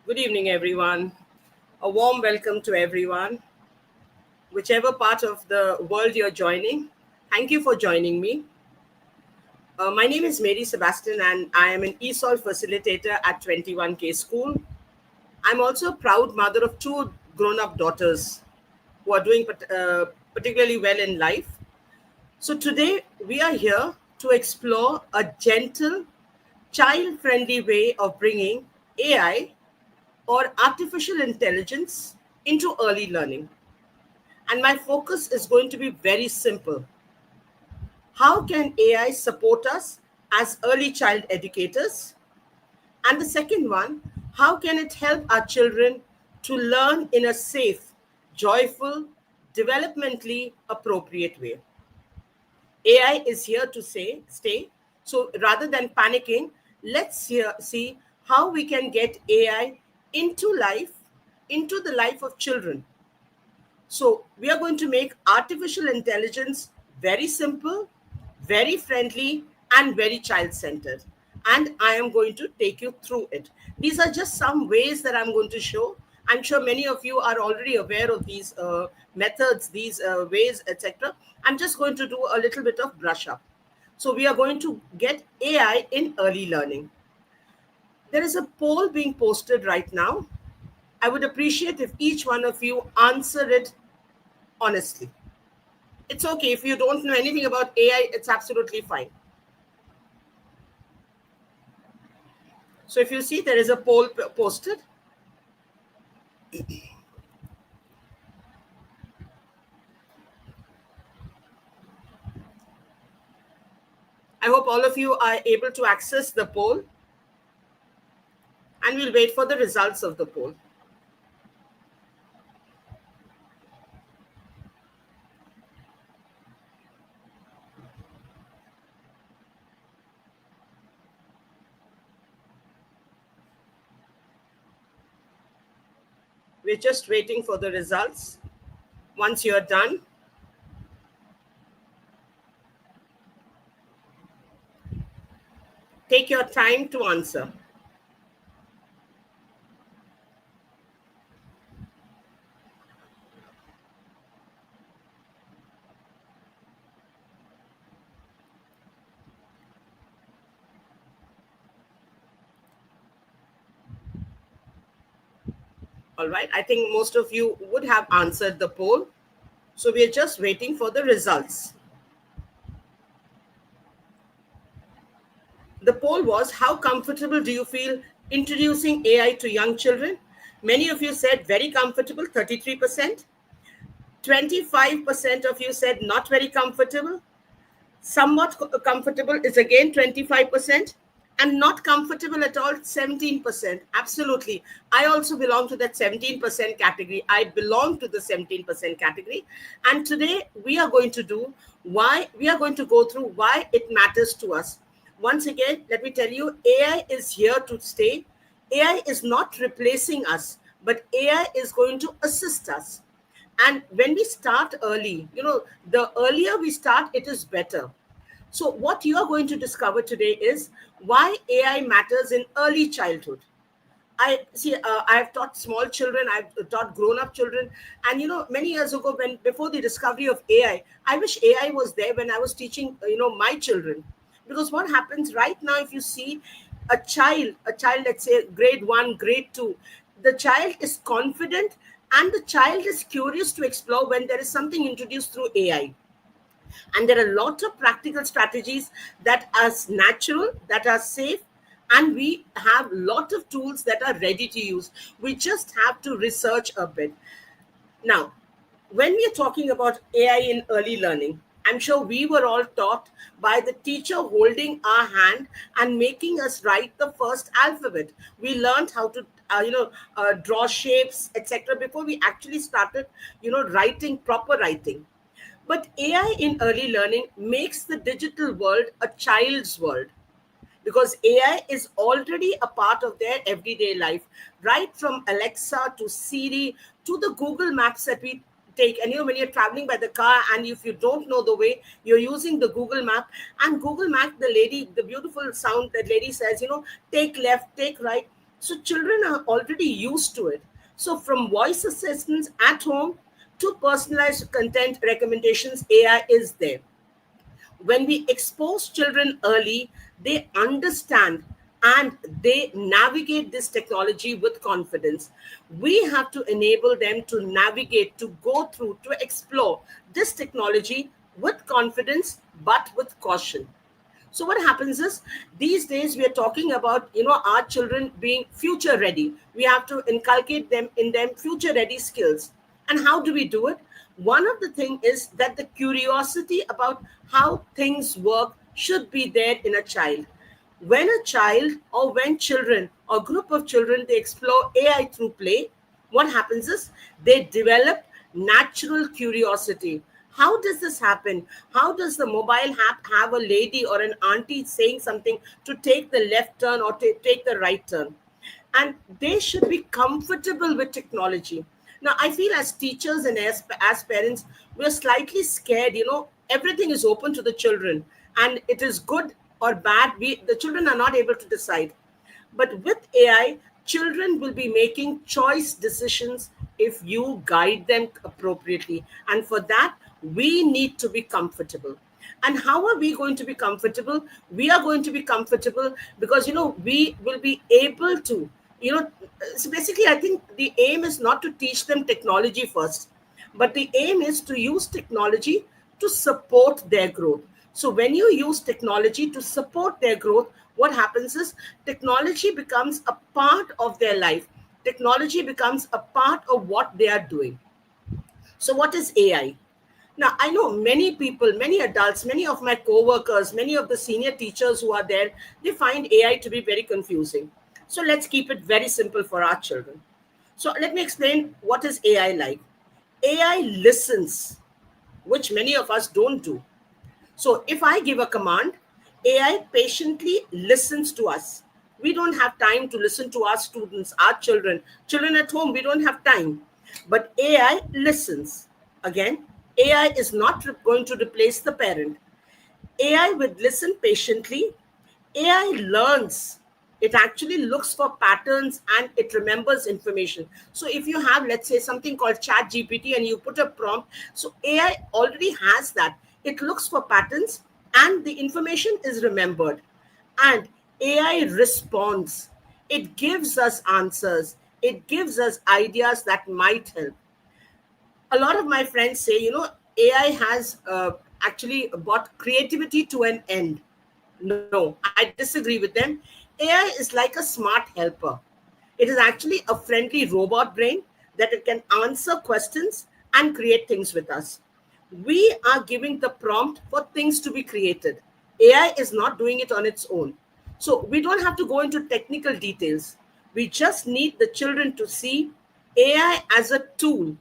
Good evening, everyone. A warm welcome to everyone, whichever part of the world you're joining. Thank you for joining me. My name is Mary Sebastian, and I am an ESOL facilitator at 21K School. I'm also a proud mother of two grown up daughters who are doing particularly well in life. So, today we are here to explore a gentle, child friendly way of bringing AI or artificial intelligence into early learning. And my focus is going to be very simple. How can AI support us as early child educators? And the second one, how can it help our children to learn in a safe, joyful, developmentally appropriate way? AI is here to stay. So rather than panicking, see how we can get AI into the life of children. So, we are going to make artificial intelligence very simple, very friendly, and very child centered. And I am going to take you through it. These are just some ways that I'm going to show. I'm sure many of you are already aware of these methods, these ways, etc. I'm just going to do a little bit of brush up. So, we are going to get AI in early learning. There is a poll being posted right now. I would appreciate if each one of you answer it honestly. It's okay if you don't know anything about AI, it's absolutely fine. So if you see there is a poll posted, I hope all of you are able to access the poll, and we'll wait for the results of the poll. We're just waiting for the results. Once you're done, take your time to answer. All right. I think most of you would have answered the poll. So we're just waiting for the results. The poll was, how comfortable do you feel introducing AI to young children? Many of you said very comfortable, 33%. 25% of you said not very comfortable. Somewhat comfortable is again 25%. And not comfortable at all, 17%. Absolutely. I also belong to that 17% category. I belong to the 17% category. And today we are going to go through why it matters to us. Once again, let me tell you, AI is here to stay. AI is not replacing us, but AI is going to assist us. And when we start early, the earlier we start, it is better. So, what you are going to discover today is why AI matters in early childhood. I have taught small children, I've taught grown up children. And, many years ago, when before the discovery of I wish AI was there when I was teaching, my children. Because what happens right now, if you see a child, let's say grade one, grade two, the child is confident and the child is curious to explore when there is something introduced through AI. And there are a lot of practical strategies that are natural, that are safe, and we have a lot of tools that are ready to use. We just have to research a bit. Now, when we are talking about AI in early learning, I'm sure we were all taught by the teacher holding our hand and making us write the first alphabet. We learned how to draw shapes, etc., before we actually started writing, proper writing. But AI in early learning makes the digital world a child's world, because AI is already a part of their everyday life, right from Alexa to Siri to the Google Maps that we take. And when you're traveling by the car and if you don't know the way, you're using the Google Map. And Google Map, the beautiful sound that lady says, take left, take right. So children are already used to it. So from voice assistants at home to personalized content recommendations, AI is there. When we expose children early, they understand and they navigate this technology with confidence. We have to enable them to navigate, to go through, to explore this technology with confidence but with caution. So what happens is, these days we are talking about, our children being future ready. We have to inculcate them in them future ready skills. And how do we do it? One of the thing is that the curiosity about how things work should be there in a child. When a child, or when children or group of children, they explore AI through play, what happens is they develop natural curiosity. How does this happen? How does the mobile app have a lady or an auntie saying something to take the left turn or to take the right turn? And they should be comfortable with technology. Now, I feel as teachers and as parents, we're slightly scared. Everything is open to the children, and it is good or bad. The children are not able to decide. But with AI, children will be making choice decisions if you guide them appropriately. And for that, we need to be comfortable. And how are we going to be comfortable? We are going to be comfortable because, we will be able to, so basically, I think the aim is not to teach them technology first, but the aim is to use technology to support their growth. So when you use technology to support their growth, what happens is technology becomes a part of their life. Technology becomes a part of what they are doing. So what is AI? Now, I know many people, many adults, many of my co-workers, many of the senior teachers who are there, they find AI to be very confusing. So let's keep it very simple for our children. So let me explain what is AI like. AI listens, which many of us don't do. So if I give a command, AI patiently listens to us. We don't have time to listen to our students, our children. Children at home, we don't have time. But AI listens. Again, AI is not going to replace the parent. AI will listen patiently. AI learns. It actually looks for patterns and it remembers information. So if you have, let's say, something called Chat GPT and you put a prompt, so AI already has that. It looks for patterns and the information is remembered. And AI responds. It gives us answers. It gives us ideas that might help. A lot of my friends say, AI has actually brought creativity to an end. No, I disagree with them. AI is like a smart helper. It is actually a friendly robot brain that it can answer questions and create things with us. We are giving the prompt for things to be created. AI is not doing it on its own. So we don't have to go into technical details. We just need the children to see AI as a tool.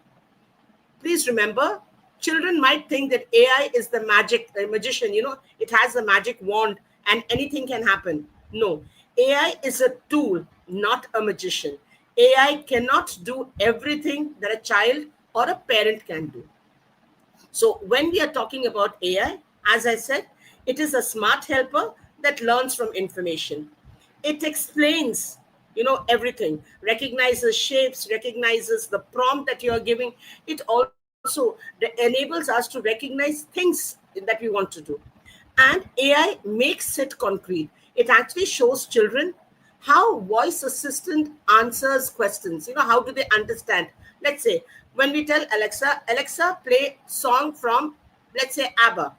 Please remember, children might think that AI is the magician, it has the magic wand and anything can happen. No, AI is a tool, not a magician. AI cannot do everything that a child or a parent can do. So when we are talking about AI, as I said, it is a smart helper that learns from information. It explains, everything, recognizes shapes, recognizes the prompt that you are giving. It also enables us to recognize things that we want to do. And AI makes it concrete. It actually shows children how voice assistant answers questions. How do they understand? Let's say when we tell Alexa, play song from, let's say, ABBA.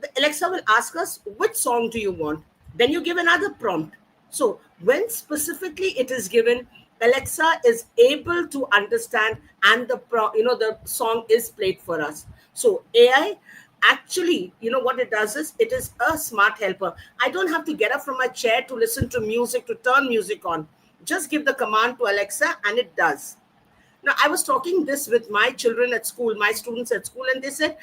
The Alexa will ask us, which song do you want? Then you give another prompt. So when specifically it is given, Alexa is able to understand and the song is played for us. So AI actually, what it does is it is a smart helper. I don't have to get up from my chair to listen to music, to turn music on. Just give the command to Alexa and it does. Now, I was talking this with my children at school, my students at school, and they said,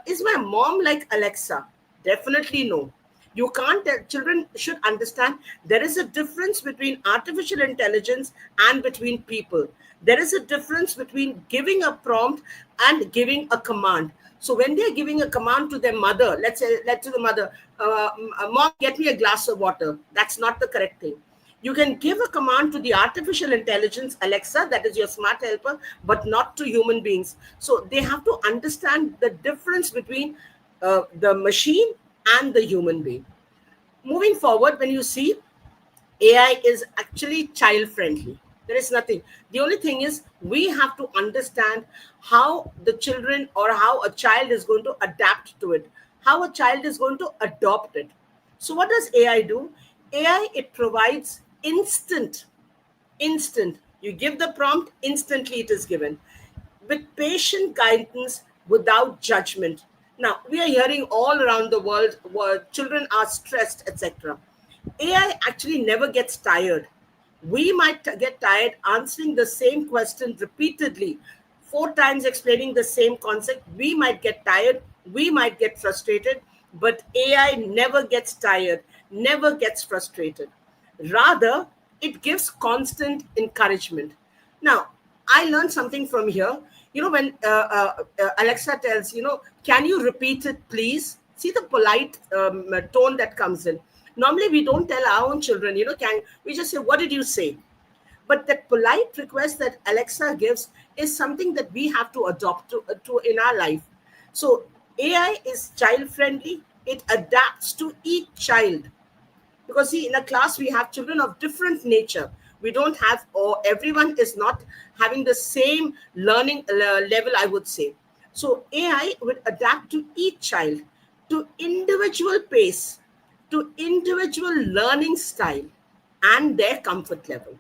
is my mom like Alexa? Definitely no. You can't, children should understand there is a difference between artificial intelligence and between people. There is a difference between giving a prompt and giving a command. So when they're giving a command to their mother, let's say, the mother, Mom, get me a glass of water. That's not the correct thing. You can give a command to the artificial intelligence, Alexa, that is your smart helper, but not to human beings. So they have to understand the difference between the machine and the human being. Moving forward, when you see AI is actually child friendly. There is nothing. The only thing is we have to understand how the children or how a child is going to adapt to it, how a child is going to adopt it. So what does AI do? AI, it provides instant. You give the prompt, instantly it is given with patient guidance without judgment. Now, we are hearing all around the world where children are stressed, etc. AI actually never gets tired. We might get tired answering the same question repeatedly, four times explaining the same concept. We might get tired, we might get frustrated, but AI never gets tired, never gets frustrated. Rather, it gives constant encouragement. Now, I learned something from here. When Alexa tells, can you repeat it, please? See the polite tone that comes in. Normally, we don't tell our own children, can we just say, what did you say? But that polite request that Alexa gives is something that we have to adopt to in our life. So AI is child friendly. It adapts to each child, because see, in a class we have children of different nature. We don't have, or everyone is not having the same learning level, I would say. So AI would adapt to each child, to individual pace, to individual learning style, and their comfort level.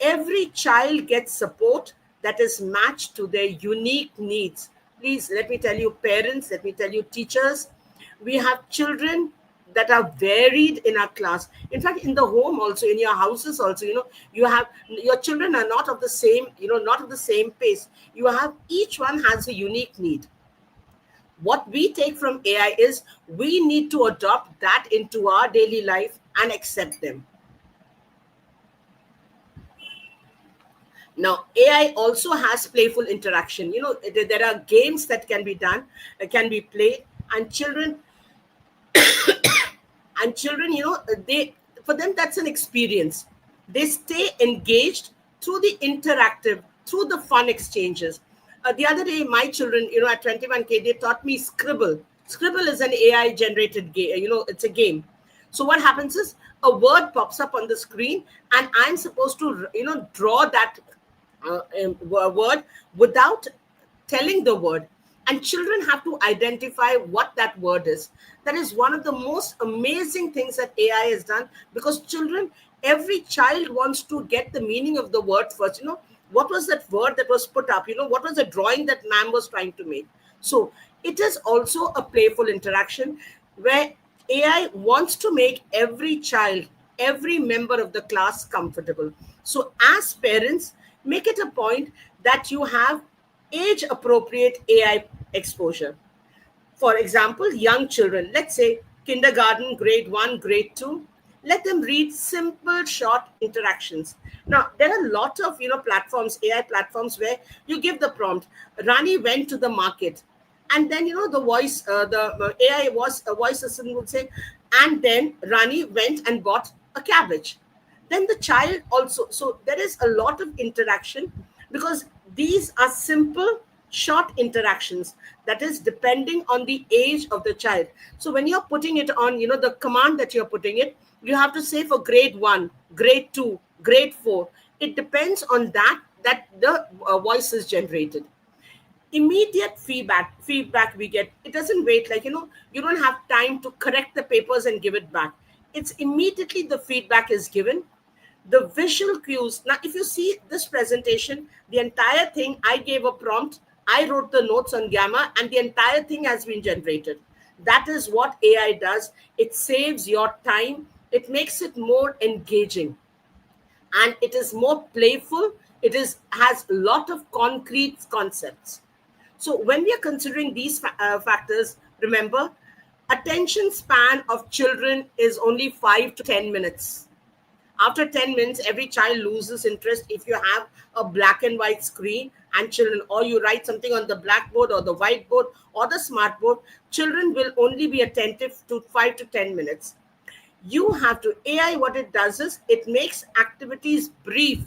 Every child gets support that is matched to their unique needs. Please, let me tell you, parents, let me tell you, teachers, we have children that are varied in our class. In fact, in the home also, in your houses also, you have your children are not of the same, not of the same pace. You have, each one has a unique need. What we take from AI is we need to adopt that into our daily life and accept them. Now, AI also has playful interaction. There are games that can be done, can be played, and children, they, for them, that's an experience. They stay engaged through the interactive, through the fun exchanges. The other day, my children, at 21K, they taught me Scribble. Scribble is an AI generated game. It's a game. So what happens is a word pops up on the screen, and I'm supposed to, draw that word without telling the word, and children have to identify what that word is. That is one of the most amazing things that AI has done, because children, every child wants to get the meaning of the word first. What was that word that was put up? What was the drawing that ma'am was trying to make? So it is also a playful interaction where AI wants to make every child, every member of the class comfortable. So, as parents, make it a point that you have age appropriate AI exposure. For example, young children, let's say kindergarten, grade 1, grade 2, let them read simple, short interactions. Now, there are a lot of platforms, AI platforms, where you give the prompt. Rani went to the market, and then the voice, the AI was a voice assistant would say, and then Rani went and bought a cabbage. Then the child also. So there is a lot of interaction, because these are simple short interactions, that is depending on the age of the child. So when you're putting it on, the command that you're putting it, you have to say for grade 1, grade 2, grade 4. It depends on that the voice is generated. Immediate feedback we get. It doesn't wait, like, you don't have time to correct the papers and give it back. It's immediately the feedback is given. The visual cues. Now, if you see this presentation, the entire thing, I gave a prompt, I wrote the notes on Gamma, and the entire thing has been generated. That is what AI does. It saves your time, it makes it more engaging, and it is more playful. It is has a lot of concrete concepts. So when we are considering these factors, remember, attention span of children is only 5 to 10 minutes. After 10 minutes, every child loses interest. If you have a black and white screen and children, or you write something on the blackboard or the whiteboard or the smartboard, children will only be attentive to 5 to 10 minutes. You have to, AI, what it does is it makes activities brief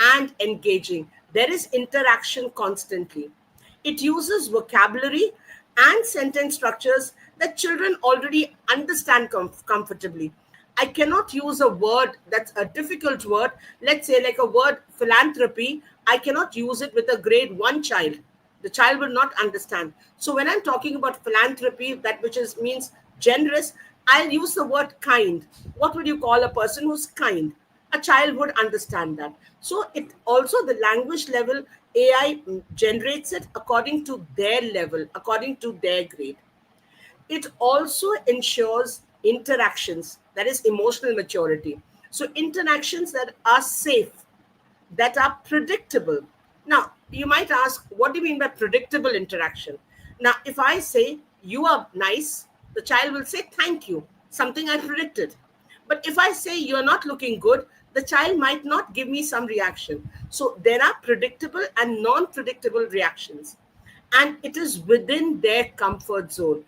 and engaging. There is interaction constantly. It uses vocabulary and sentence structures that children already understand comfortably. I cannot use a word that's a difficult word, let's say like a word philanthropy. I cannot use it with a grade 1 child. The child will not understand. So when I'm talking about philanthropy, that which is means generous, I'll use the word kind. What would you call a person who's kind? A child would understand that. So it also, the language level, AI generates it according to their level, according to their grade. It also ensures interactions, that is emotional maturity. So interactions that are safe, that are predictable. Now, you might ask, what do you mean by predictable interaction? Now, if I say, you are nice, the child will say, thank you, something I predicted. But if I say, you're not looking good, the child might not give me some reaction. So there are predictable and non predictable reactions, and it is within their comfort zone.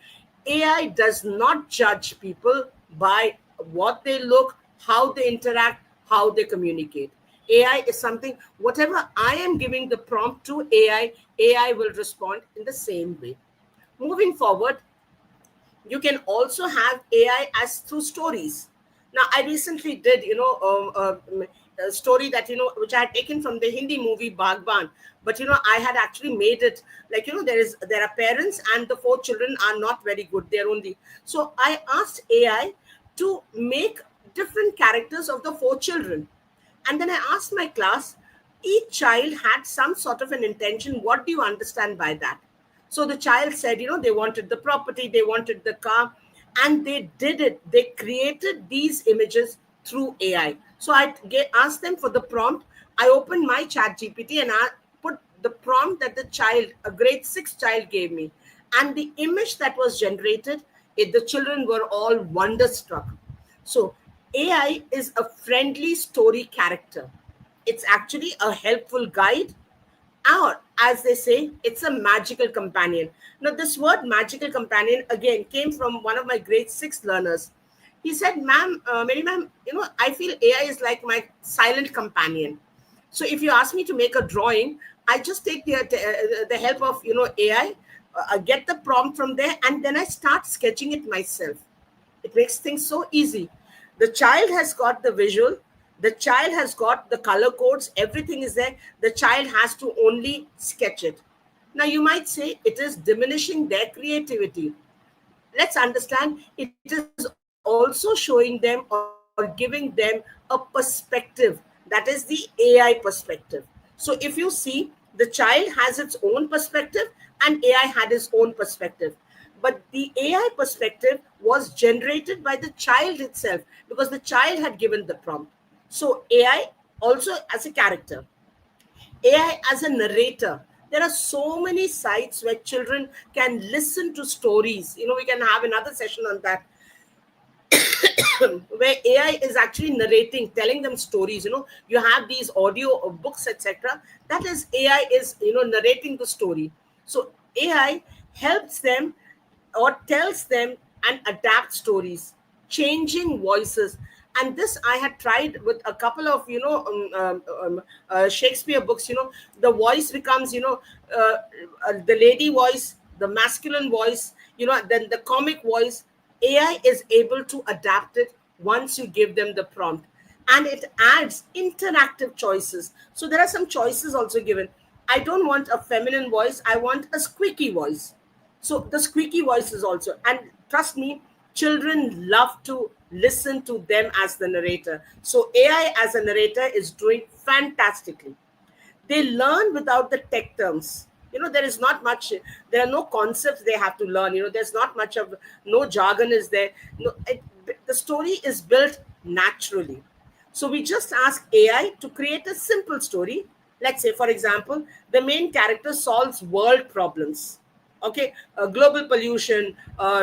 AI does not judge people by what they look, how they interact, how they communicate. AI is something, whatever I am giving the prompt to AI, AI will respond in the same way. Moving forward, you can also have AI as through stories. Now, I recently did, a story that, which I had taken from the Hindi movie Bagban, but, I had actually made it like, there are parents and the four children are not very good. They're only, so I asked AI to make different characters of the four children. And then I asked my class, each child had some sort of an intention. What do you understand by that? So the child said, they wanted the property, they wanted the car, and they did it. They created these images through AI. So asked them for the prompt. I opened my chat GPT and I put the prompt that the child, a grade 6 child, gave me. And the image that was generated, the children were all wonderstruck. So AI is a friendly story character. It's actually a helpful guide, or as they say, it's a magical companion. Now, this word magical companion again came from one of my grade 6 learners. He said, ma'am, Mary ma'am, I feel AI is like my silent companion. So if you ask me to make a drawing, I just take the help of, AI, get the prompt from there, and then I start sketching it myself. It makes things so easy. The child has got the visual, the child has got the color codes, everything is there. The child has to only sketch it. Now, you might say it is diminishing their creativity. Let's understand, it is also showing them or giving them a perspective. That is the AI perspective. So if you see, the child has its own perspective and AI had its own perspective. But the AI perspective was generated by the child itself because the child had given the prompt. So AI also as a character, AI as a narrator. There are so many sites where children can listen to stories. We can have another session on that, where AI is actually narrating, telling them stories. You have these audio books, etc. That is, AI is, narrating the story. So AI helps them or tells them and adapts stories, changing voices. And this I had tried with a couple of, Shakespeare books. The voice becomes, the lady voice, the masculine voice, then the comic voice. AI is able to adapt it once you give them the prompt, and it adds interactive choices. So there are some choices also given. I don't want a feminine voice, I want a squeaky voice. So the squeaky voice is also, and trust me, children love to listen to them as the narrator. So AI as a narrator is doing fantastically. They learn without the tech terms. There is not much, there are no concepts they have to learn. There's not much of, no jargon is there. No, the story is built naturally. So we just ask AI to create a simple story. Let's say, for example, the main character solves world problems. Okay, global pollution,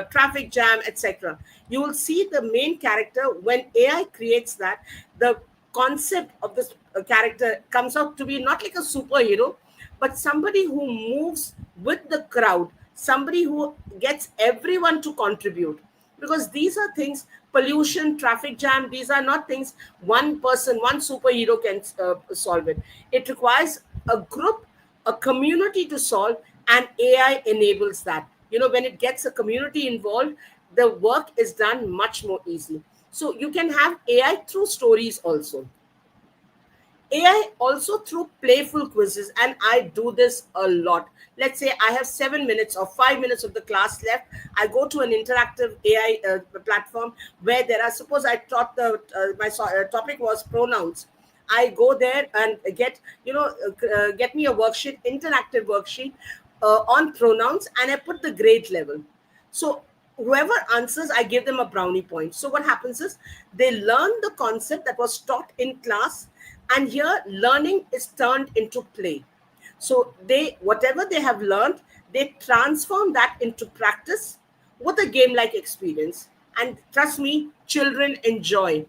traffic jam, etc. You will see the main character, when AI creates that, the concept of this character comes out to be not like a superhero, but somebody who moves with the crowd, somebody who gets everyone to contribute. Because these are things, pollution, traffic jam, these are not things one person, one superhero can solve it. It requires a group, a community to solve, and AI enables that. When it gets a community involved, the work is done much more easy. So you can have AI through stories also. AI also through playful quizzes, and I do this a lot. Let's say I have 7 minutes or 5 minutes of the class left. I go to an interactive AI platform where there are. Suppose I taught my topic was pronouns. I go there and get me a worksheet, interactive worksheet on pronouns, and I put the grade level. So whoever answers, I give them a brownie point. So what happens is they learn the concept that was taught in class, and here learning is turned into play. So they whatever they have learned, they transform that into practice with a game like experience. And trust me, children enjoy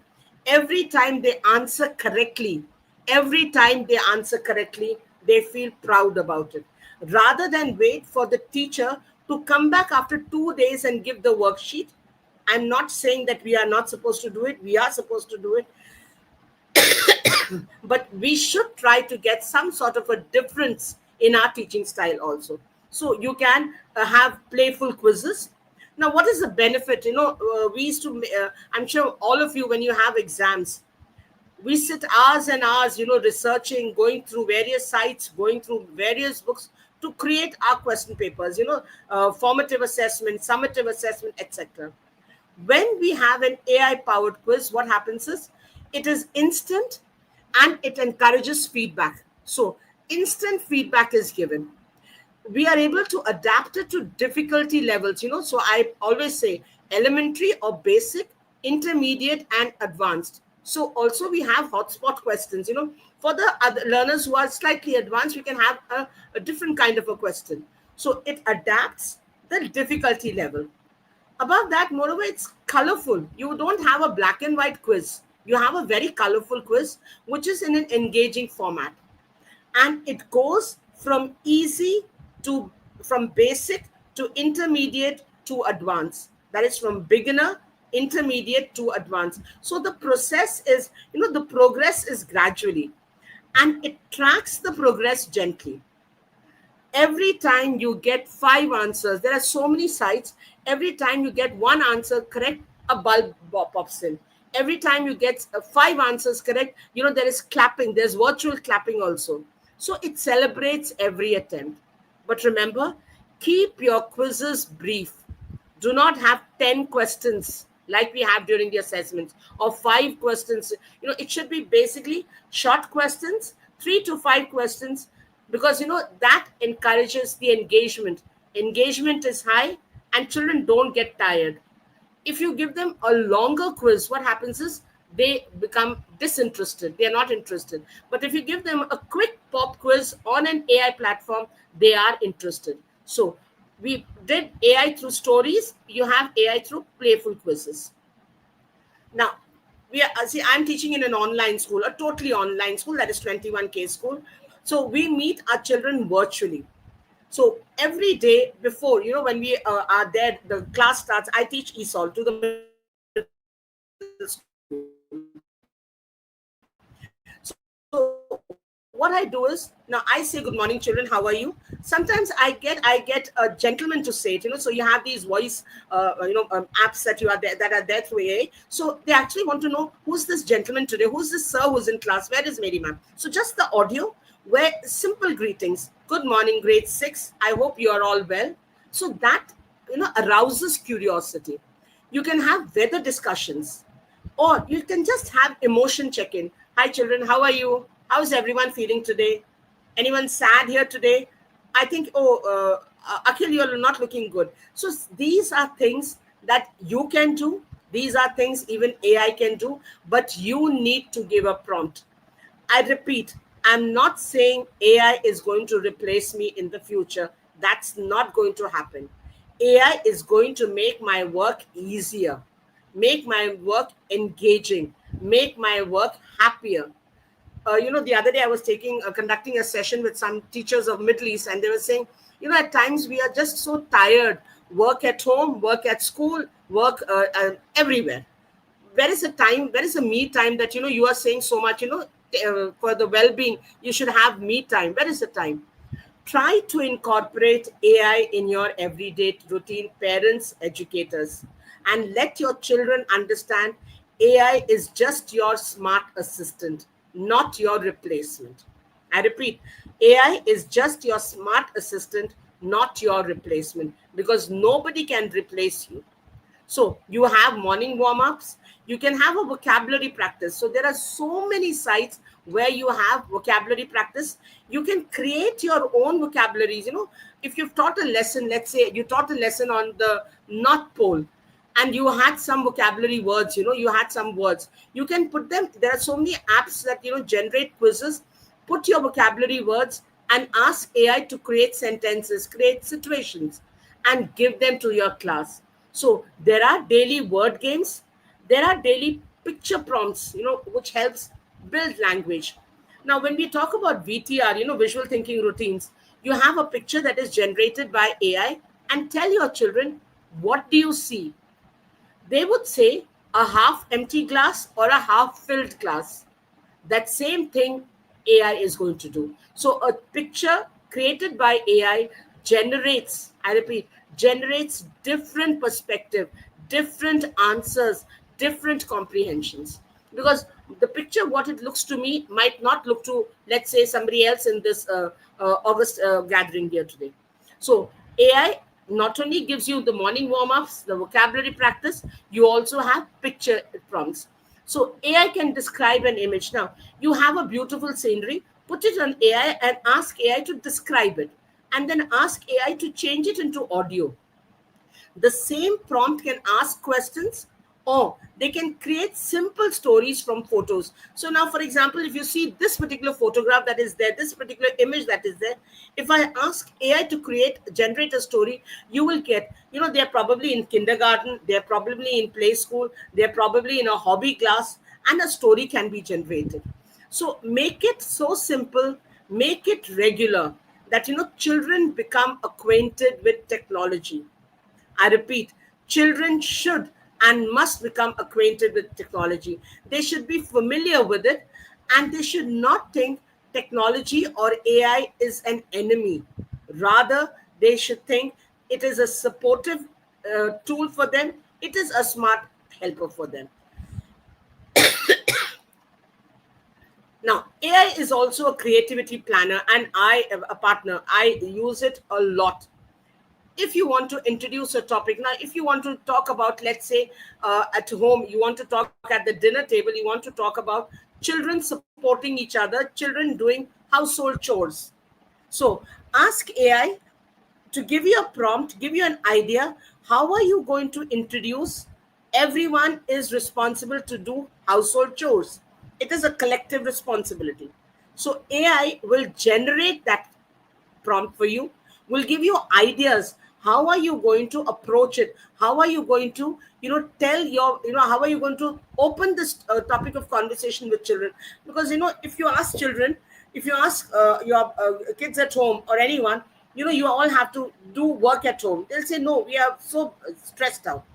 every time they answer correctly. Every time they answer correctly, they feel proud about it, rather than wait for the teacher to come back after 2 days and give the worksheet. I'm not saying that we are not supposed to do it, we are supposed to do it, but we should try to get some sort of a difference in our teaching style also. So you can have playful quizzes. Now, what is the benefit? We used to, I'm sure all of you, when you have exams, we sit hours and hours, researching, going through various sites, going through various books to create our question papers, formative assessment, summative assessment, etc. When we have an AI powered quiz, what happens is it is instant and it encourages feedback. So instant feedback is given. We are able to adapt it to difficulty levels. So I always say elementary or basic, intermediate, and advanced. So also we have hotspot questions. For the other learners who are slightly advanced, we can have a different kind of a question. So it adapts the difficulty level. Above that, moreover, it's colorful. You don't have a black and white quiz. You have a very colorful quiz, which is in an engaging format. And it goes from basic to intermediate to advanced. That is from beginner, intermediate to advanced. So the process is, the progress is gradually, and it tracks the progress gently. Every time you get 5 answers, there are so many sites. Every time you get one answer correct, a bulb pops in. Every time you get 5 answers correct, there is clapping, there's virtual clapping also. So it celebrates every attempt. But remember, keep your quizzes brief. Do not have 10 questions like we have during the assessments, or 5 questions. It should be basically short questions, 3 to 5 questions, because that encourages the engagement. Engagement is high, and children don't get tired. If you give them a longer quiz, what happens is they become disinterested. They are not interested. But if you give them a quick pop quiz on an AI platform, they are interested. So we did AI through stories. You have AI through playful quizzes. Now, I'm teaching in an online school, a totally online school, that is 21K school. So we meet our children virtually. So every day before, when we are there, the class starts, I teach ESOL to the middle school. So what I do is, now I say, good morning, children, how are you? Sometimes I get a gentleman to say it, so you have these voice, apps that are there through AI. So they actually want to know, who's this gentleman today? Who's this sir who's in class? Where is Mary ma'am? So just the audio, where simple greetings. Good morning, grade 6. I hope you are all well. So that, arouses curiosity. You can have weather discussions, or you can just have emotion check-in. Hi, children, how are you? How's everyone feeling today? Anyone sad here today? I think, Akhil, you're not looking good. So these are things that you can do. These are things even AI can do, but you need to give a prompt. I repeat, I'm not saying AI is going to replace me in the future. That's not going to happen. AI is going to make my work easier, make my work engaging, make my work happier. The other day I was conducting a session with some teachers of Middle East, and they were saying, at times we are just so tired. Work at home, work at school, work everywhere. where is the time, where is the me time that you are saying so much, for the well-being you should have me time. Where is the time? Try to incorporate AI in your everyday routine, parents, educators, and let your children understand AI is just your smart assistant, not your replacement. I repeat, AI is just your smart assistant, not your replacement, because nobody can replace you. So you have morning warm-ups. You can have a vocabulary practice. So there are so many sites where you have vocabulary practice. You can create your own vocabularies. If you've taught a lesson, let's say you taught a lesson on the North Pole, and you had some vocabulary words, you had some words. You can put them. There are so many apps that generate quizzes. Put your vocabulary words and ask AI to create sentences, create situations, and give them to your class. So there are daily word games, there are daily picture prompts, which helps build language. Now, when we talk about VTR, visual thinking routines, you have a picture that is generated by AI and tell your children, what do you see? They would say a half empty glass or a half filled glass. That same thing AI is going to do. So a picture created by AI generates, I repeat, generates different perspective, different answers, different comprehensions. Because the picture, what it looks to me, might not look to, let's say, somebody else in this August gathering here today. So AI not only gives you the morning warm-ups, the vocabulary practice, you also have picture prompts. So AI can describe an image. Now, you have a beautiful scenery, put it on AI and ask AI to describe it. And then ask AI to change it into audio. The same prompt can ask questions, or they can create simple stories from photos. So now, for example, if you see this particular photograph that is there, this particular image that is there, if I ask AI to generate a story, you will get, they're probably in kindergarten, they're probably in play school, they're probably in a hobby class, and a story can be generated. So make it so simple, make it regular, that children become acquainted with technology. I repeat, children should and must become acquainted with technology. They should be familiar with it, and they should not think technology or AI is an enemy. Rather, they should think it is a supportive tool for them, it is a smart helper for them. Now, AI is also a creativity planner, and a partner. I use it a lot. If you want to introduce a topic, now if you want to talk about, let's say, at home, you want to talk at the dinner table, you want to talk about children supporting each other, children doing household chores. So ask AI to give you a prompt, give you an idea. How are you going to introduce everyone is responsible to do household chores? It is a collective responsibility. So AI will generate that prompt for you, will give you ideas. How are you going to approach it? How are you going to tell your, how are you going to open this topic of conversation with children? Because if you ask children, if you ask your kids at home or anyone, you all have to do work at home, they'll say, no, we are so stressed out.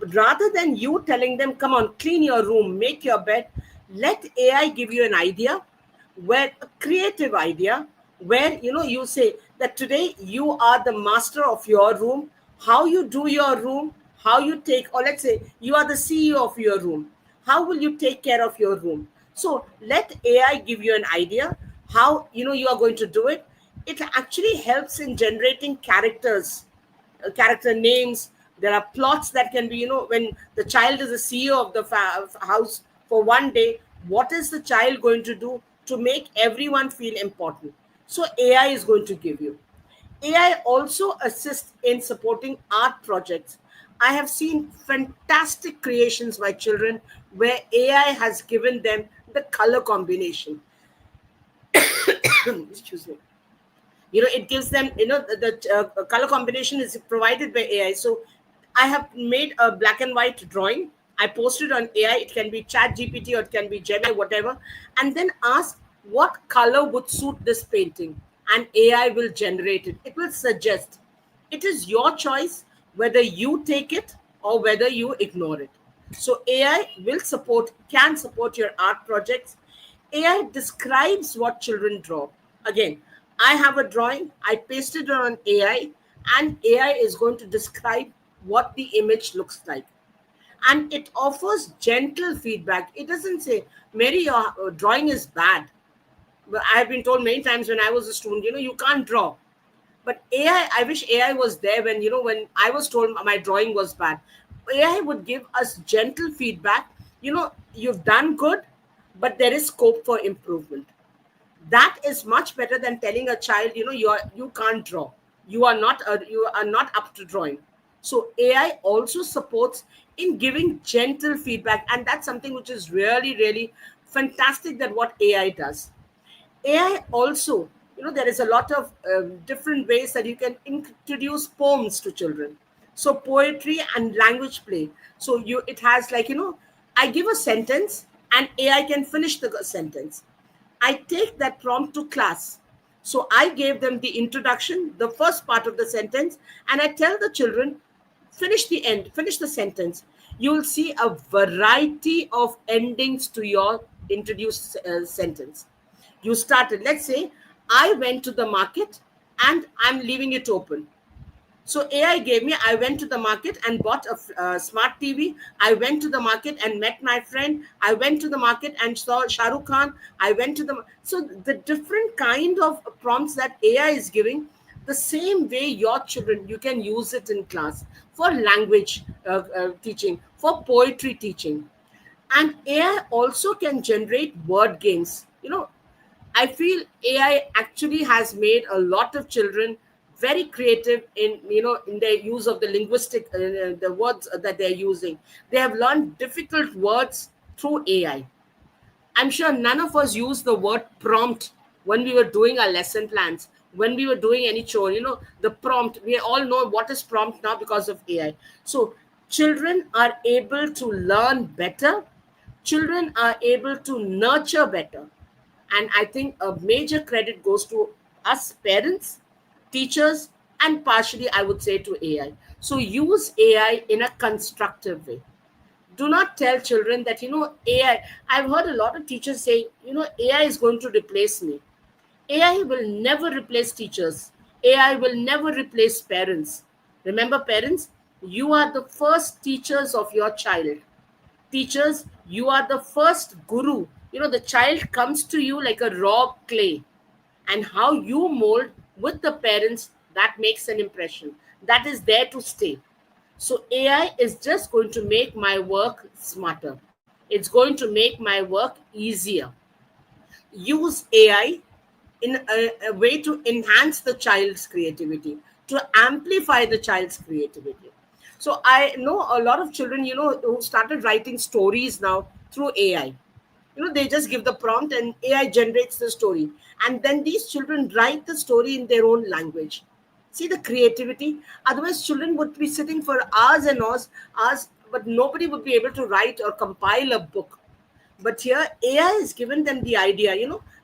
But rather than you telling them, come on, clean your room, make your bed, let AI give you an idea, where a creative idea, where you say that today you are the master of your room. How you do your room, how you take, or let's say you are the CEO of your room, how will you take care of your room? So let AI give you an idea how you are going to do it. It actually helps in generating character names. There are plots that can be, when the child is the CEO of the house for one day, what is the child going to do to make everyone feel important? So AI is going to give you. AI also assists in supporting art projects. I have seen fantastic creations by children where AI has given them the color combination. Excuse me. It gives them, the color combination is provided by AI. So I have made a black and white drawing, I posted on AI. It can be Chat GPT or it can be Gemini, whatever, and then ask what color would suit this painting, and AI will generate it. It will suggest. It is your choice whether you take it or whether you ignore it. So AI can support your art projects. AI describes what children draw. Again, I have a drawing, I pasted it on AI, and AI is going to describe what the image looks like. And it offers gentle feedback. It doesn't say, Mary, your drawing is bad. But I've been told many times when I was a student, you can't draw. But I wish AI was there when I was told my drawing was bad. AI would give us gentle feedback. You've done good, but there is scope for improvement. That is much better than telling a child, you can't draw. You are not up to drawing. So AI also supports in giving gentle feedback, and that's something which is really, really fantastic that what AI does. AI also, there is a lot of different ways that you can introduce poems to children. So poetry and language play. So it has like, I give a sentence and AI can finish the sentence. I take that prompt to class. So I gave them the introduction, the first part of the sentence, and I tell the children, finish the sentence. You will see a variety of endings to your introduced sentence. You started, let's say, I went to the market and I'm leaving it open. So AI gave me, I went to the market and bought a smart TV. I went to the market and met my friend. I went to the market and saw Shah Rukh Khan. So the different kind of prompts that AI is giving, the same way your children, you can use it in class for language teaching, for poetry teaching. And AI also can generate word games. I feel AI actually has made a lot of children very creative in their use of the linguistic the words that they're using. They have learned difficult words through AI. I'm sure none of us used the word prompt when we were doing our lesson plans, when we were doing any chore. The prompt, we all know what is prompt now because of AI. So children are able to learn better, children are able to nurture better. And I think a major credit goes to us parents, teachers, and partially, I would say, to AI. So use AI in a constructive way. Do not tell children that, AI. I've heard a lot of teachers say, AI is going to replace me. AI will never replace teachers. AI will never replace parents. Remember, parents, you are the first teachers of your child. Teachers, you are the first guru. The child comes to you like a raw clay, and how you mold with the parents, that makes an impression. That is there to stay. So AI is just going to make my work smarter. It's going to make my work easier. Use AI in a way to enhance the child's creativity, to amplify the child's creativity. So I know a lot of children, who started writing stories now through AI. They just give the prompt and AI generates the story. And then these children write the story in their own language. See the creativity. Otherwise, children would be sitting for hours and hours, but nobody would be able to write or compile a book. But here, AI has given them the idea.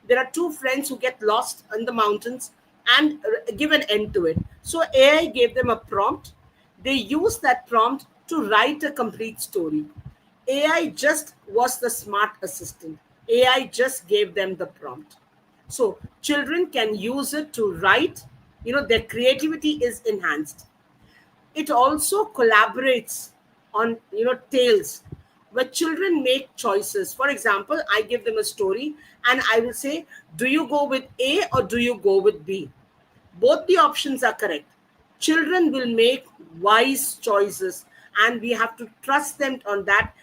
There are two friends who get lost in the mountains and give an end to it. So AI gave them a prompt. They used that prompt to write a complete story. AI just was the smart assistant. AI just gave them the prompt. So children can use it to write. Their creativity is enhanced. It also collaborates on tales where children make choices. For example, I give them a story and I will say, do you go with A or do you go with B? Both the options are correct. Children will make wise choices, and we have to trust them on that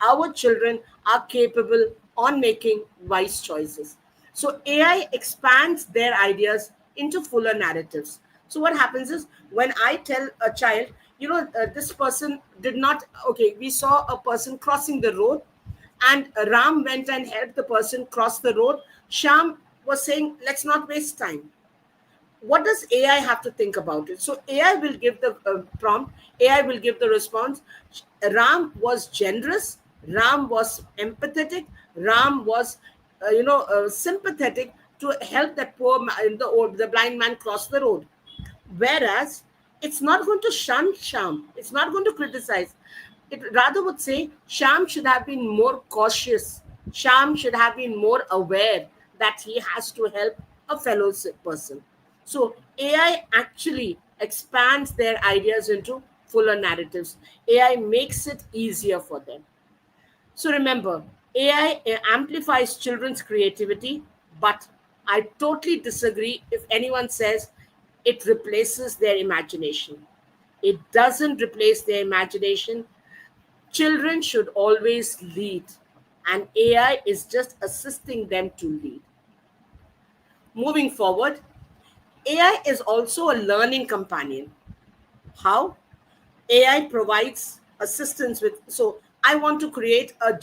our children are capable on making wise choices. So AI expands their ideas into fuller narratives. So what happens is, when I tell a child, this person did not, okay, we saw a person crossing the road, and Ram went and helped the person cross the road. Sham was saying, let's not waste time. What does AI have to think about it? So AI will give the prompt, AI will give the response. Ram was generous, Ram was empathetic, Ram was, sympathetic to help that the blind man cross the road. Whereas it's not going to shun Sham, it's not going to criticize. It rather would say Sham should have been more cautious. Sham should have been more aware that he has to help a fellow person. So AI actually expands their ideas into fuller narratives. AI makes it easier for them. So remember, AI amplifies children's creativity, but I totally disagree if anyone says it replaces their imagination. It doesn't replace their imagination. Children should always lead, and AI is just assisting them to lead. Moving forward, AI is also a learning companion. How? AI provides assistance with. So, I want to create a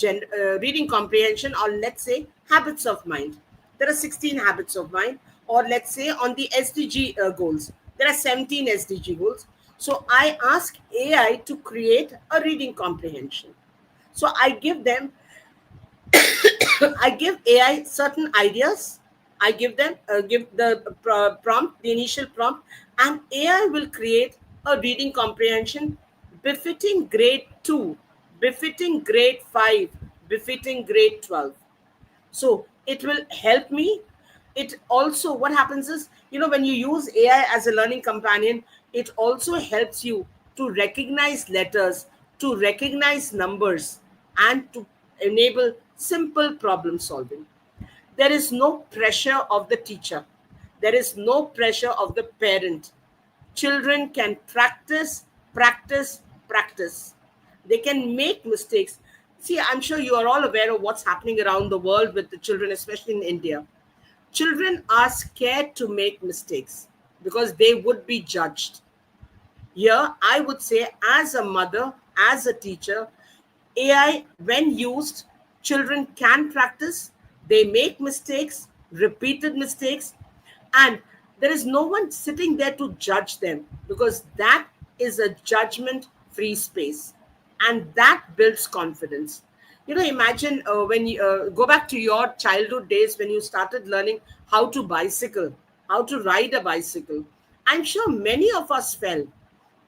reading comprehension, or let's say habits of mind. There are 16 habits of mind, or let's say on the SDG goals, there are 17 SDG goals. So, I ask AI to create a reading comprehension. So, I give AI certain ideas. I give the prompt, the initial prompt, and AI will create a reading comprehension befitting grade 2, befitting grade 5, befitting grade 12. So it will help me. It also, what happens is, when you use AI as a learning companion, it also helps you to recognize letters, to recognize numbers, and to enable simple problem solving. There is no pressure of the teacher, there is no pressure of the parent. Children can practice, practice, practice. They can make mistakes. See, I'm sure you are all aware of what's happening around the world with the children, especially in India. Children are scared to make mistakes because they would be judged. Here, I would say, as a mother, as a teacher, AI, when used, children can practice, they make mistakes, repeated mistakes, and there is no one sitting there to judge them, because that is a judgment free space, and that builds confidence. Imagine when you go back to your childhood days when you started learning how to bicycle, how to ride a bicycle. I'm sure many of us fell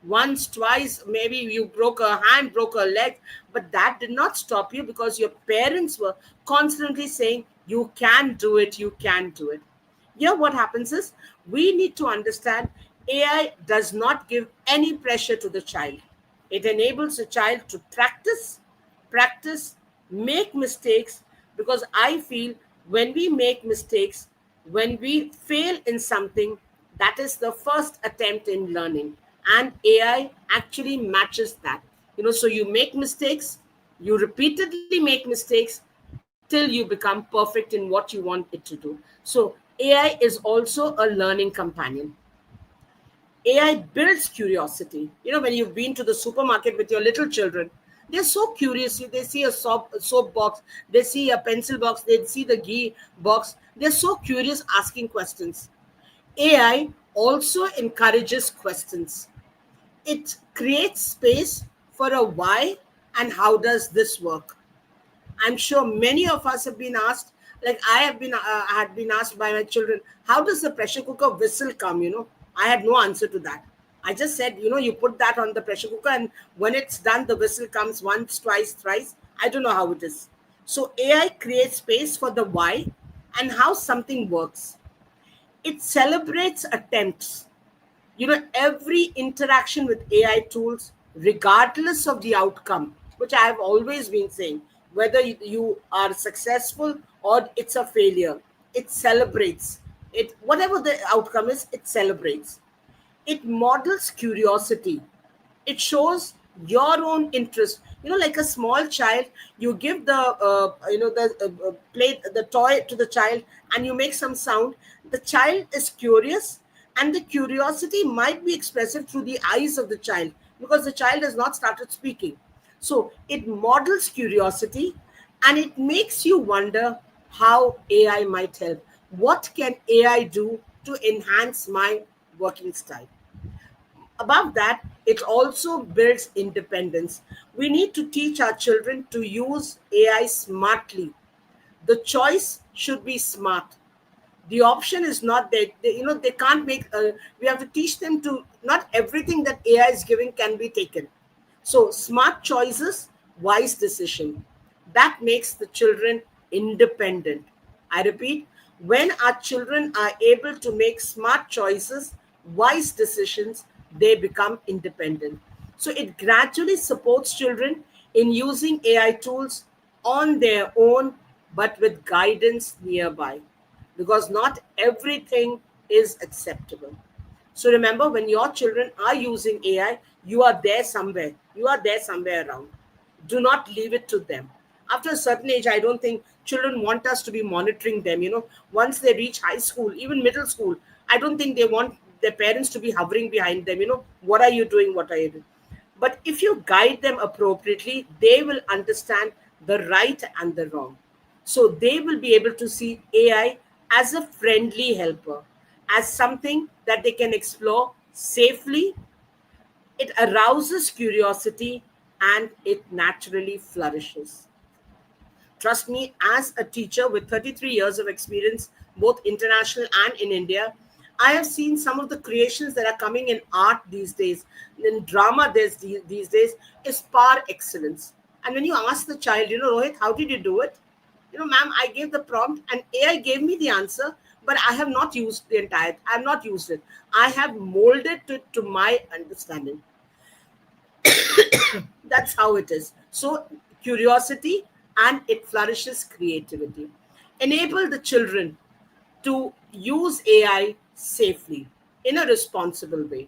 once, twice, maybe you broke a hand, broke a leg, but that did not stop you because your parents were constantly saying, you can do it, you can do it. Here, what happens is we need to understand AI does not give any pressure to the child. It enables the child to practice, practice, make mistakes, because I feel when we make mistakes, when we fail in something, that is the first attempt in learning. And AI actually matches that. So you make mistakes, you repeatedly make mistakes till you become perfect in what you want it to do. So AI is also a learning companion. AI builds curiosity. When you've been to the supermarket with your little children, they're so curious. They see a soap box, they see a pencil box, they see the ghee box. They're so curious, asking questions. AI also encourages questions. It creates space for a why and how does this work. I'm sure many of us have been asked, like I have been, had been asked by my children, how does the pressure cooker whistle come? I had no answer to that. I just said, you put that on the pressure cooker, and when it's done, the whistle comes once, twice, thrice. I don't know how it is. So AI creates space for the why and how something works. It celebrates attempts. Every interaction with AI tools, regardless of the outcome, which I have always been saying, whether you are successful or it's a failure, it celebrates it. Whatever the outcome is, it celebrates. It models curiosity. It shows your own interest. Like a small child, you give the plate, the toy to the child, and you make some sound. The child is curious, and the curiosity might be expressive through the eyes of the child, because the child has not started speaking. So it models curiosity, and it makes you wonder how AI might help. What can AI do to enhance my working style? Above that, it also builds independence. We need to teach our children to use AI smartly. The choice should be smart. The option is not that they can't make. We have to teach them to, not everything that AI is giving can be taken. So, smart choices, wise decision. That makes the children independent. I repeat, when our children are able to make smart choices, wise decisions, they become independent. So, it gradually supports children in using AI tools on their own, but with guidance nearby. Because not everything is acceptable. So remember, when your children are using AI, you are there somewhere. You are there somewhere around. Do not leave it to them. After a certain age, I don't think children want us to be monitoring them. Once they reach high school, even middle school, I don't think they want their parents to be hovering behind them. What are you doing? What are you doing? But if you guide them appropriately, they will understand the right and the wrong. So they will be able to see AI as a friendly helper, as something that they can explore safely. It arouses curiosity and it naturally flourishes. Trust me, as a teacher with 33 years of experience, both international and in India, I have seen some of the creations that are coming in art these days, in drama these days, is par excellence. And when you ask the child, Rohit, how did you do it? Ma'am, I gave the prompt and AI gave me the answer, but I have not used I have not used it. I have molded it to my understanding. That's how it is. So, curiosity and it flourishes creativity. Enable the children to use AI safely in a responsible way.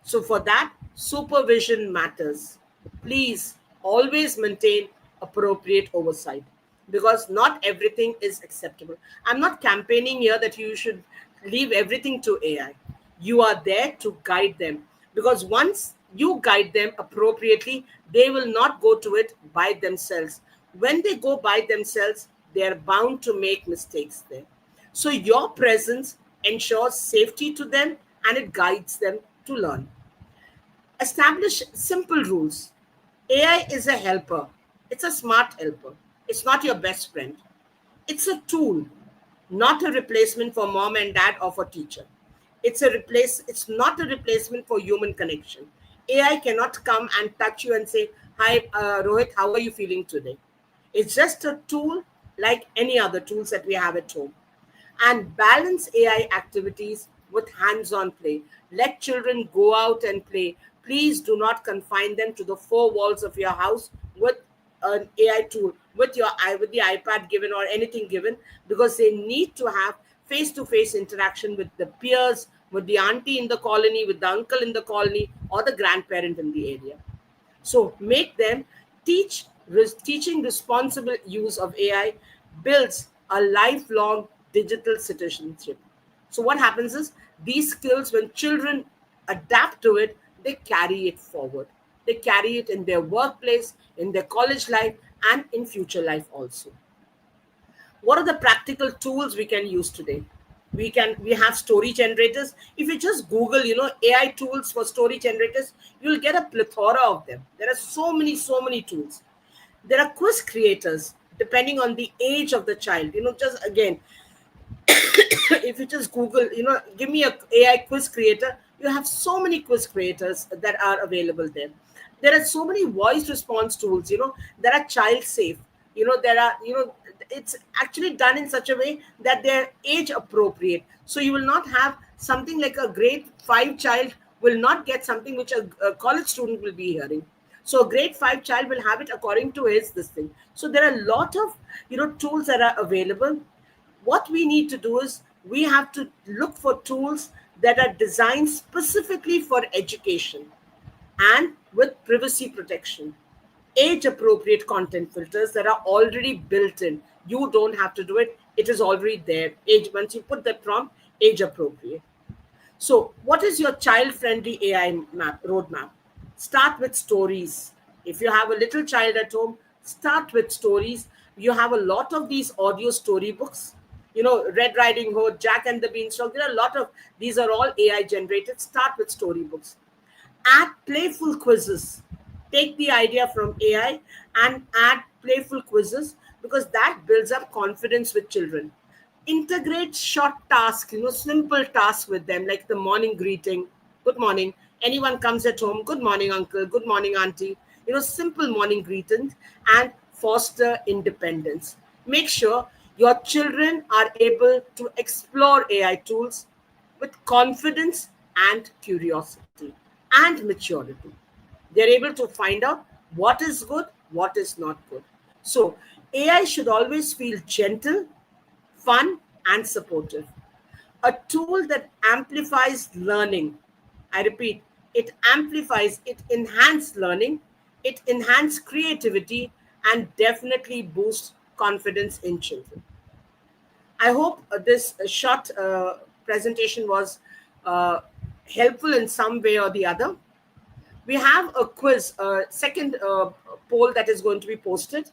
So, for that, supervision matters. Please always maintain appropriate oversight because not everything is acceptable. I'm not campaigning here that you should leave everything to AI. You are there to guide them because once you guide them appropriately, they will not go to it by themselves. When they go by themselves, they are bound to make mistakes there. So your presence ensures safety to them and it guides them to learn. Establish simple rules. AI is a helper, it's a smart helper, it's not your best friend. It's a tool, not a replacement for mom and dad or for teacher. It's not a replacement for human connection. AI cannot come and touch you and say, "Hi, Rohit, how are you feeling today?" It's just a tool like any other tools that we have at home. And balance AI activities with hands on play. Let children go out and play. Please do not confine them to the four walls of your house with an AI tool, with the iPad given or anything given, because they need to have face to face interaction with the peers, with the auntie in the colony, with the uncle in the colony, or the grandparent in the area. So make them teaching responsible use of AI builds a lifelong digital citizenship. So what happens is these skills, when children adapt to it, they carry it forward. They carry it in their workplace, in their college life, and in future life also. What are the practical tools we can use today? We have story generators. If you just Google AI tools for story generators, you'll get a plethora of them. There are so many tools. There are quiz creators depending on the age of the child. Just again, if you just Google, give me a AI quiz creator, you have so many quiz creators that are available there. There are so many voice response tools, that are child safe. There are, it's actually done in such a way that they're age appropriate. So you will not have something like a grade 5 child will not get something which a college student will be hearing. So a grade 5 child will have it according to his this thing. So there are a lot of tools that are available. What we need to do is we have to look for tools that are designed specifically for education and with privacy protection. Age appropriate content filters that are already built in. You don't have to do it, it is already there. Age, once you put the prompt, age appropriate. So, what is your child friendly AI roadmap? Start with stories. If you have a little child at home, start with stories. You have a lot of these audio storybooks. Red Riding Hood, Jack and the Beanstalk. There are a lot of these are all AI generated. Start with storybooks. Add playful quizzes. Take the idea from AI and add playful quizzes because that builds up confidence with children. Integrate short tasks, simple tasks with them, like the morning greeting. Good morning. Anyone comes at home, good morning, uncle. Good morning, auntie. simple morning greetings, and foster independence. Make sure your children are able to explore AI tools with confidence and curiosity and maturity. They're able to find out what is good, what is not good. So, AI should always feel gentle, fun, and supportive. A tool that amplifies learning. I repeat, it amplifies, it enhances learning, it enhances creativity, and definitely boosts confidence in children. I hope this short presentation was uh, helpful in some way or the other. We have a quiz, second poll that is going to be posted.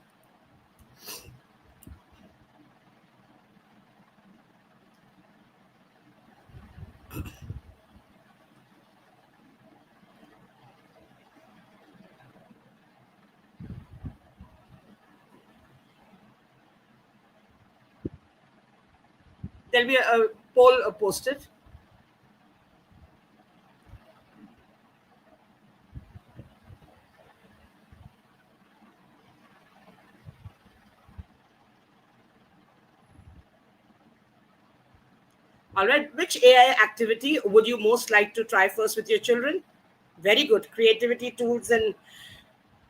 There'll be a poll posted. All right. Which AI activity would you most like to try first with your children? Very good. Creativity tools and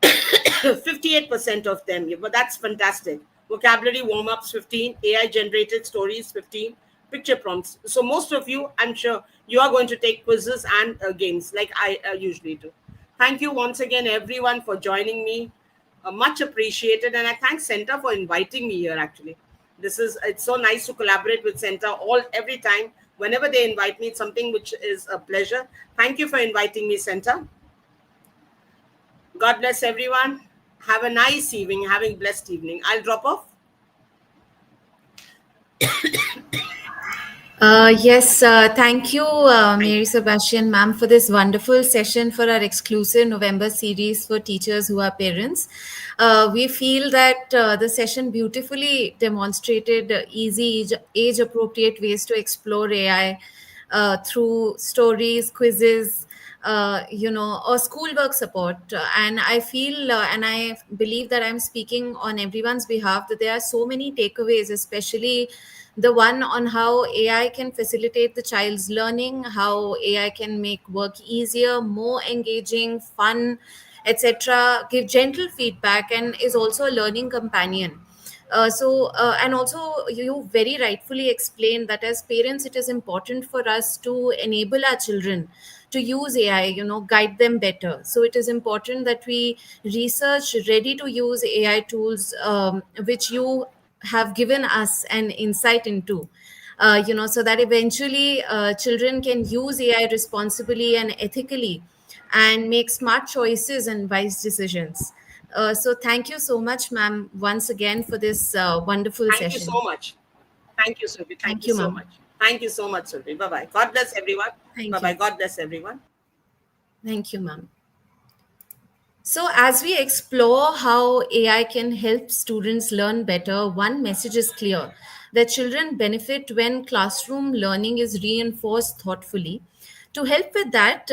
58% of them. But that's fantastic. Vocabulary warm ups 15, AI generated stories 15, picture prompts. So, most of you, I'm sure, you are going to take quizzes and games like I usually do. Thank you once again, everyone, for joining me. Much appreciated. And I thank CENTA for inviting me here, actually. It's so nice to collaborate with CENTA every time. Whenever they invite me, it's something which is a pleasure. Thank you for inviting me, CENTA. God bless everyone. Have a nice evening. Having a blessed evening. I'll drop off. Yes, thank you, Thank Mary you. Sebastian, ma'am, for this wonderful session for our exclusive November series for teachers who are parents. We feel that the session beautifully demonstrated easy, age appropriate ways to explore AI through stories, quizzes, or schoolwork support. And I feel and I believe that I'm speaking on everyone's behalf that there are so many takeaways, especially the one on how AI can facilitate the child's learning, how AI can make work easier, more engaging, fun, etc., give gentle feedback, and is also a learning companion. And also, you very rightfully explained that as parents, it is important for us to enable our children to use AI, guide them better. So it is important that we research ready to use AI tools, which you have given us an insight into. So that eventually children can use AI responsibly and ethically and make smart choices and wise decisions. So thank you so much, ma'am, once again for this wonderful Thank you session. so much. Thank you, Surbhi. Thank Thank you you, so ma'am. much. Thank you so much, Surbhi. Bye bye. God bless everyone. Bye Thank bye. you. God bless everyone. Thank you, ma'am. So, as we explore how AI can help students learn better, one message is clear that children benefit when classroom learning is reinforced thoughtfully. To help with that,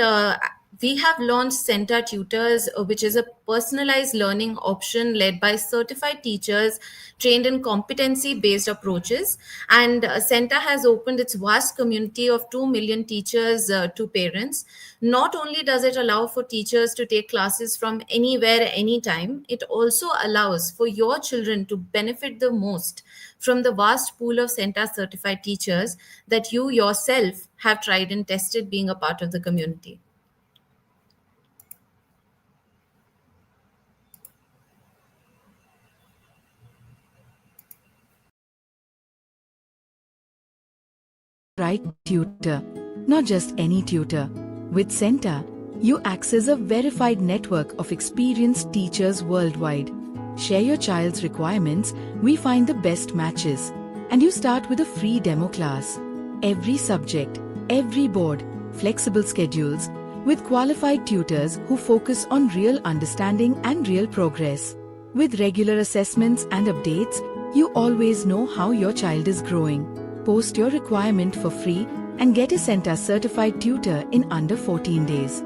we have launched CENTA Tutors, which is a personalized learning option led by certified teachers trained in competency based approaches. And CENTA has opened its vast community of 2 million teachers to parents. Not only does it allow for teachers to take classes from anywhere, anytime, it also allows for your children to benefit the most from the vast pool of CENTA certified teachers that you yourself have tried and tested being a part of the community. Right tutor, not just any tutor. With CENTA, you access a verified network of experienced teachers worldwide. Share your child's requirements, we find the best matches. And you start with a free demo class. Every subject, every board, flexible schedules, with qualified tutors who focus on real understanding and real progress. With regular assessments and updates, you always know how your child is growing. Post your requirement for free and get a CENTA certified tutor in under 14 days.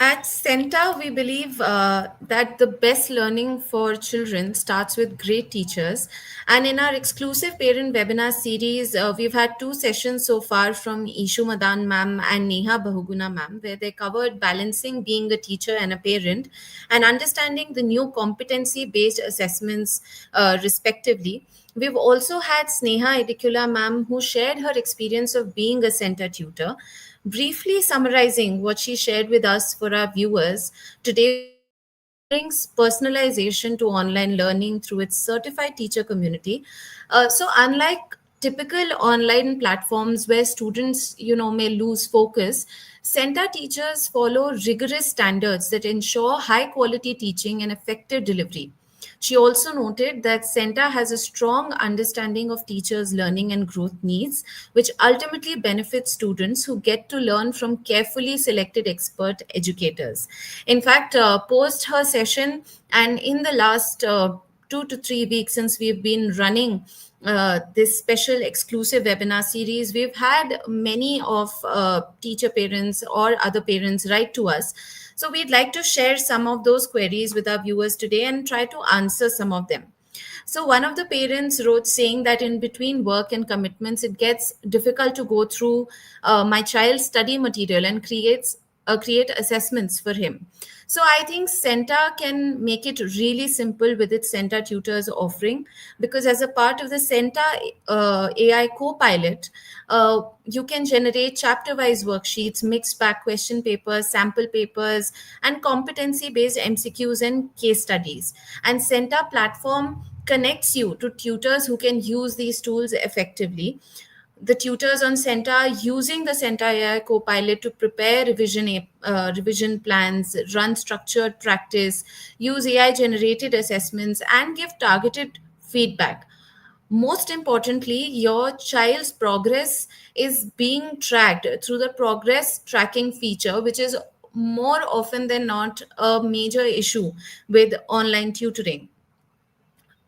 At CENTA, we believe that the best learning for children starts with great teachers. And in our exclusive parent webinar series, we've had two sessions so far from Ishu Madan ma'am and Neha Bahuguna ma'am, where they covered balancing being a teacher and a parent and understanding the new competency based assessments, respectively. We've also had Sneha Edikula ma'am, who shared her experience of being a CENTA tutor. Briefly summarizing what she shared with us for our viewers, today was that CENTA brings personalization to online learning through its certified teacher community. So, unlike typical online platforms where students, may lose focus, CENTA teachers follow rigorous standards that ensure high quality teaching and effective delivery. She also noted that CENTA has a strong understanding of teachers' learning and growth needs, which ultimately benefits students who get to learn from carefully selected expert educators. In fact, post her session and in the last 2 to 3 weeks since we've been running this special exclusive webinar series, we've had many of teacher parents or other parents write to us. So we'd like to share some of those queries with our viewers today and try to answer some of them. So one of the parents wrote saying that in between work and commitments, it gets difficult to go through my child's study material and create assessments for him. So I think CENTA can make it really simple with its CENTA tutors offering, because as a part of the CENTA AI co-pilot, you can generate chapter-wise worksheets, mixed back question papers, sample papers, and competency-based MCQs and case studies. And CENTA platform connects you to tutors who can use these tools effectively. The tutors on CENTA are using the CENTA AI Copilot to prepare revision plans, run structured practice, use AI generated assessments, and give targeted feedback. Most importantly, your child's progress is being tracked through the progress tracking feature, which is more often than not a major issue with online tutoring.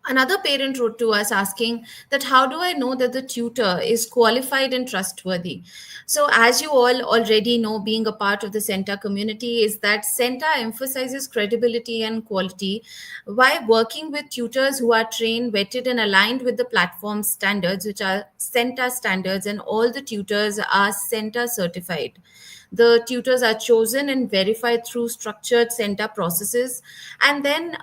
Another parent wrote to us asking that how do I know that the tutor is qualified and trustworthy? So, as you all already know, being a part of the CENTA community, is that CENTA emphasizes credibility and quality while working with tutors who are trained, vetted, and aligned with the platform standards, which are CENTA standards, and all the tutors are CENTA certified. The tutors are chosen and verified through structured CENTA processes, and then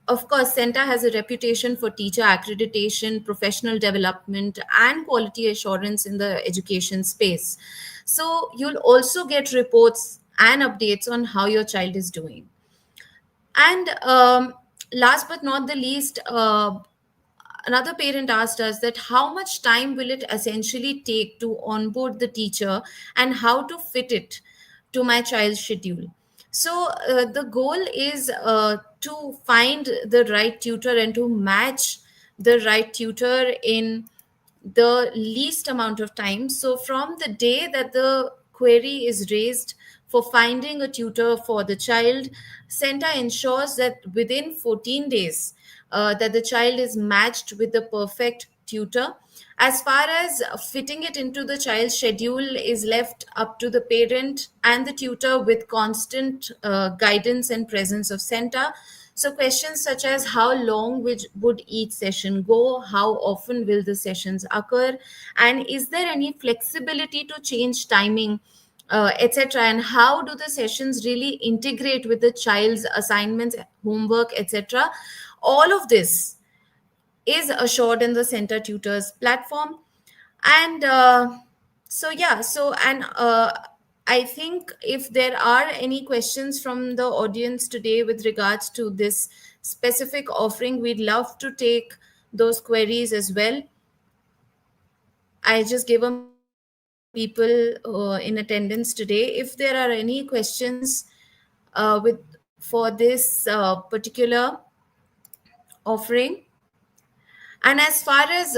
of course, CENTA has a reputation for teacher accreditation, professional development, and quality assurance in the education space. So, you'll also get reports and updates on how your child is doing. And last but not the least, another parent asked us that how much time will it essentially take to onboard the teacher and how to fit it to my child's schedule. So the goal is to find the right tutor and to match the right tutor in the least amount of time. So from the day that the query is raised for finding a tutor for the child, CENTA ensures that within 14 days that the child is matched with the perfect tutor. As far as fitting it into the child's schedule is left up to the parent and the tutor with constant guidance and presence of CENTA. So questions such as how long would each session go, how often will the sessions occur, and is there any flexibility to change timing, etc., and how do the sessions really integrate with the child's assignments, homework, etc. All of this is assured in the CENTA Tutors platform. And I think if there are any questions from the audience today with regards to this specific offering, we'd love to take those queries as well. I just give a minute to all the people in attendance today. If there are any questions with for this particular offering. And as far as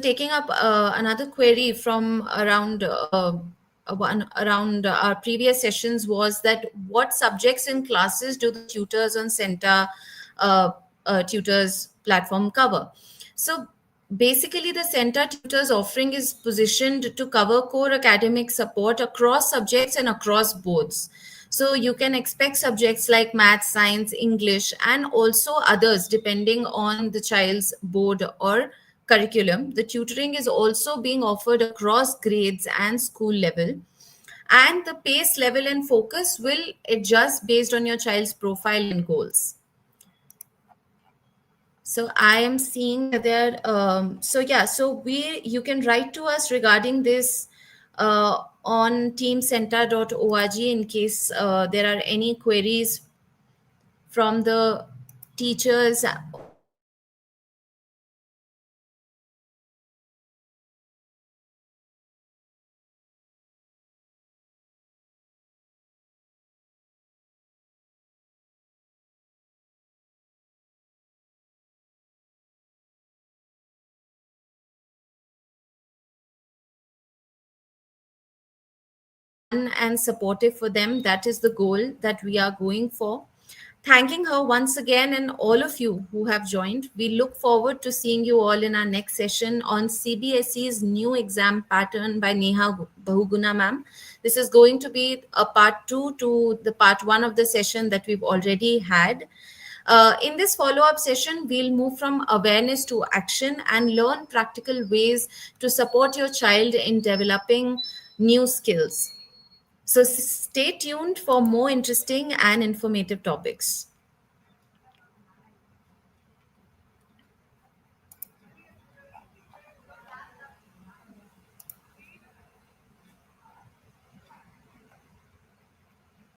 taking up another query from around our previous sessions was that what subjects and classes do the tutors on CENTA tutors platform cover? So basically, the CENTA tutors offering is positioned to cover core academic support across subjects and across boards. So you can expect subjects like math, science, English, and also others depending on the child's board or curriculum. The tutoring is also being offered across grades and school level, and the pace, level, and focus will adjust based on your child's profile and goals. So I am seeing that there. So yeah, so we you can write to us regarding this on teamcenta.org in case there are any queries from the teachers or parents who are listening to this session. So make it fun and supportive for them. That is the goal that we are going for. Thanking her once again and all of you who have joined. We look forward to seeing you all in our next session on CBSE's new exam pattern by Neha Bahuguna ma'am. This is going to be a part two to the part one of the session that we've already had. In this follow up session, we'll move from awareness to action and learn practical ways to support your child in developing new skills. So stay tuned for more interesting and informative topics.